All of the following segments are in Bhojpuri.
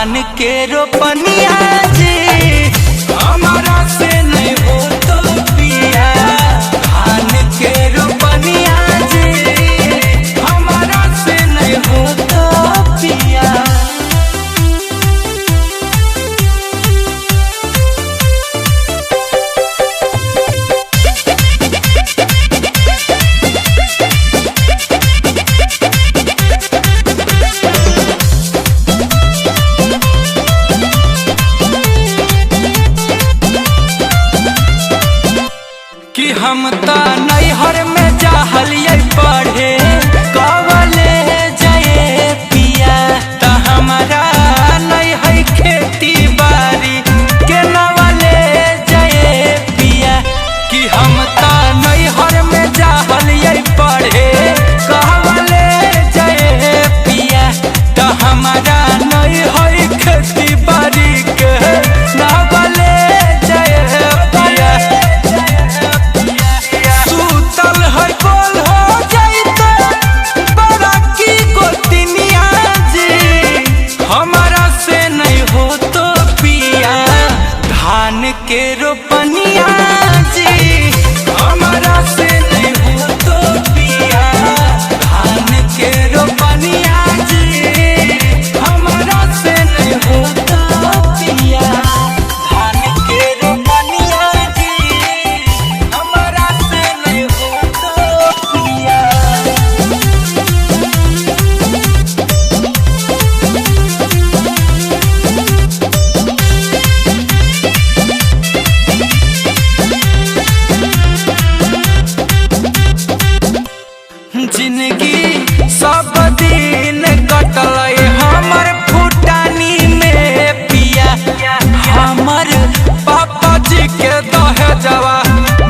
धान के रोपनिया जी हमारा से नहीं हो तो पिया। धान के रोपनिया जी हमारा से नहीं हो तो पिया। कि हम ता नैहर में जाहलिए पढ़े कवले जाए पिया। त हमारा नहीं है खेती बाड़ी के नवले जाए पिया। कि हम ता नैहर में जाहलिए पढ़े कवले जाए पिया। त हमारा नहीं है खेती बाड़ी के नवले जाए पिया। धान के रोपनिया जी हमारा से नहीं हो तो पिया। धान के रोपनिया जी हमारा से नहीं हो तो पिया। धान के रोपनिया जी हमारा से नहीं हो तो पिया। जिंदगी सब दिन कटल हमर फुटानी में पिया। हमर पापा जी के दहेजवा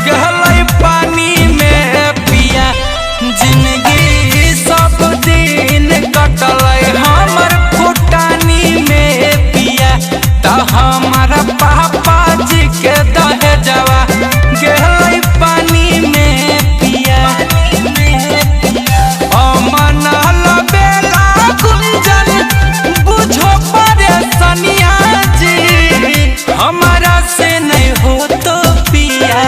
गहल पानी में पिया। जिंदगी सब दिन कटल हमर फुटानी में पिया। त हमारा पापा जी के दहेजवा गहल पानी में पिया। हमारा से नहीं हो तो पिया।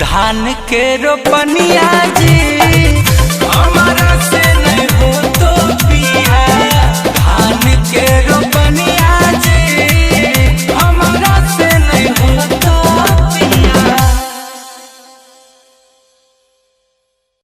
धान के रोपनिया